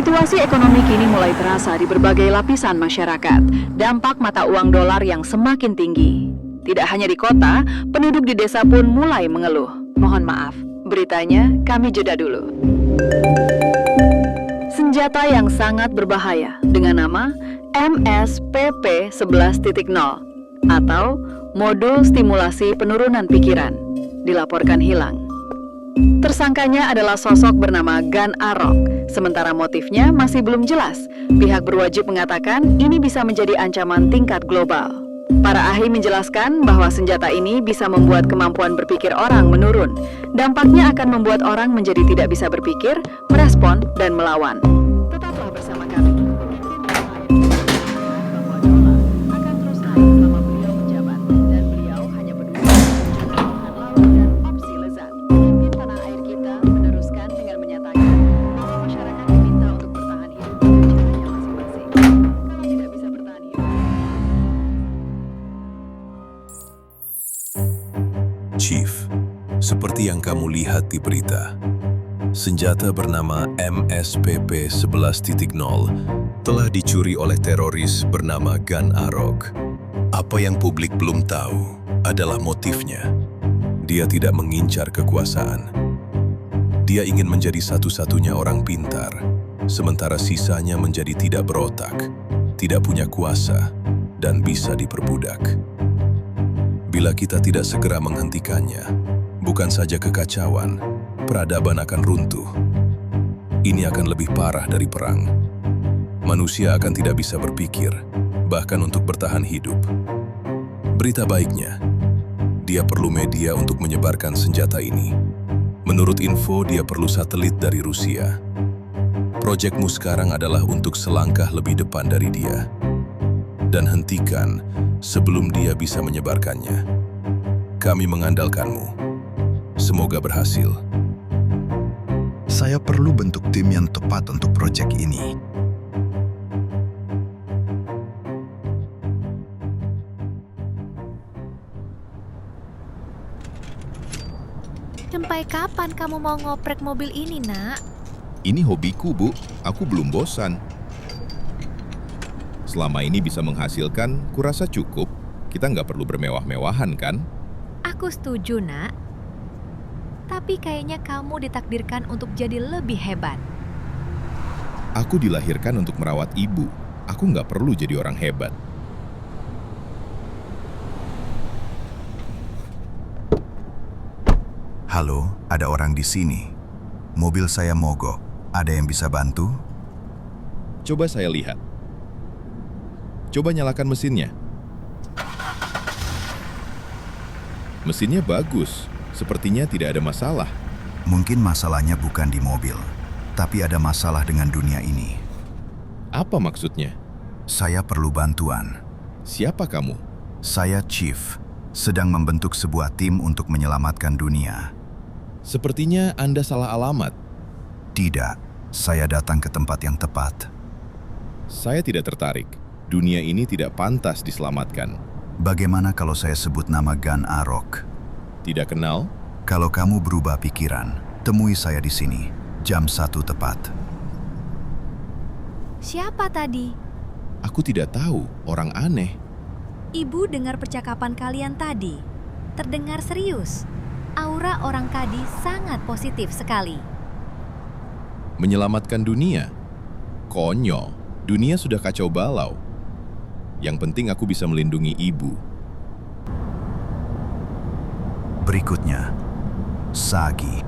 Situasi ekonomi kini mulai terasa di berbagai lapisan masyarakat. Dampak mata uang dolar yang semakin tinggi. Tidak hanya di kota, penduduk di desa pun mulai mengeluh. Mohon maaf, beritanya kami jeda dulu. Senjata yang sangat berbahaya dengan nama MSPP 11.0 atau Modul Stimulasi Penurunan Pikiran dilaporkan hilang. Tersangkanya adalah sosok bernama Gan Arok, sementara motifnya masih belum jelas. Pihak berwajib mengatakan ini bisa menjadi ancaman tingkat global. Para ahli menjelaskan bahwa senjata ini bisa membuat kemampuan berpikir orang menurun. Dampaknya akan membuat orang menjadi tidak bisa berpikir, merespon, dan melawan. Tetaplah bersama kami. Akan terus naik selama beliau menjabat, dan beliau hanya peduli dengan laut dan opsi lezat. Pemimpin tanah air kita meneruskan dengan menyatakan bahwa masyarakat diminta untuk bertahan hidup dengan caranya masing-masing. Kalau tidak bisa bertahan hidup, Chief, seperti yang kamu lihat di berita, senjata bernama MSPP 11.0 telah dicuri oleh teroris bernama Gan Arok. Apa yang publik belum tahu adalah motifnya. Dia tidak mengincar kekuasaan. Dia ingin menjadi satu-satunya orang pintar, sementara sisanya menjadi tidak berotak, tidak punya kuasa, dan bisa diperbudak. Bila kita tidak segera menghentikannya, bukan saja kekacauan, peradaban akan runtuh. Ini akan lebih parah dari perang. Manusia akan tidak bisa berpikir, bahkan untuk bertahan hidup. Berita baiknya, dia perlu media untuk menyebarkan senjata ini. Menurut info, dia perlu satelit dari Rusia. Proyekmu sekarang adalah untuk selangkah lebih depan dari dia. Dan hentikan sebelum dia bisa menyebarkannya. Kami mengandalkanmu. Semoga berhasil. Saya perlu bentuk tim yang tepat untuk proyek ini. Sampai kapan kamu mau ngoprek mobil ini, Nak? Ini hobiku, Bu. Aku belum bosan. Selama ini bisa menghasilkan, kurasa cukup. Kita nggak perlu bermewah-mewahan, kan? Aku setuju, Nak. Tapi kayaknya kamu ditakdirkan untuk jadi lebih hebat. Aku dilahirkan untuk merawat ibu. Aku nggak perlu jadi orang hebat. Halo, ada orang di sini. Mobil saya mogok. Ada yang bisa bantu? Coba saya lihat. Coba nyalakan mesinnya. Mesinnya bagus. Sepertinya tidak ada masalah. Mungkin masalahnya bukan di mobil, tapi ada masalah dengan dunia ini. Apa maksudnya? Saya perlu bantuan. Siapa kamu? Saya Chief, sedang membentuk sebuah tim untuk menyelamatkan dunia. Sepertinya Anda salah alamat. Tidak, saya datang ke tempat yang tepat. Saya tidak tertarik. Dunia ini tidak pantas diselamatkan. Bagaimana kalau saya sebut nama Gan Arok? Tidak kenal? Kalau kamu berubah pikiran, temui saya di sini, jam 1 tepat. Siapa tadi? Aku tidak tahu, orang aneh. Ibu dengar percakapan kalian tadi. Terdengar serius. Aura orang tadi sangat positif sekali. Menyelamatkan dunia? Konyol, dunia sudah kacau balau. Yang penting aku bisa melindungi ibu. Berikutnya, Sagi.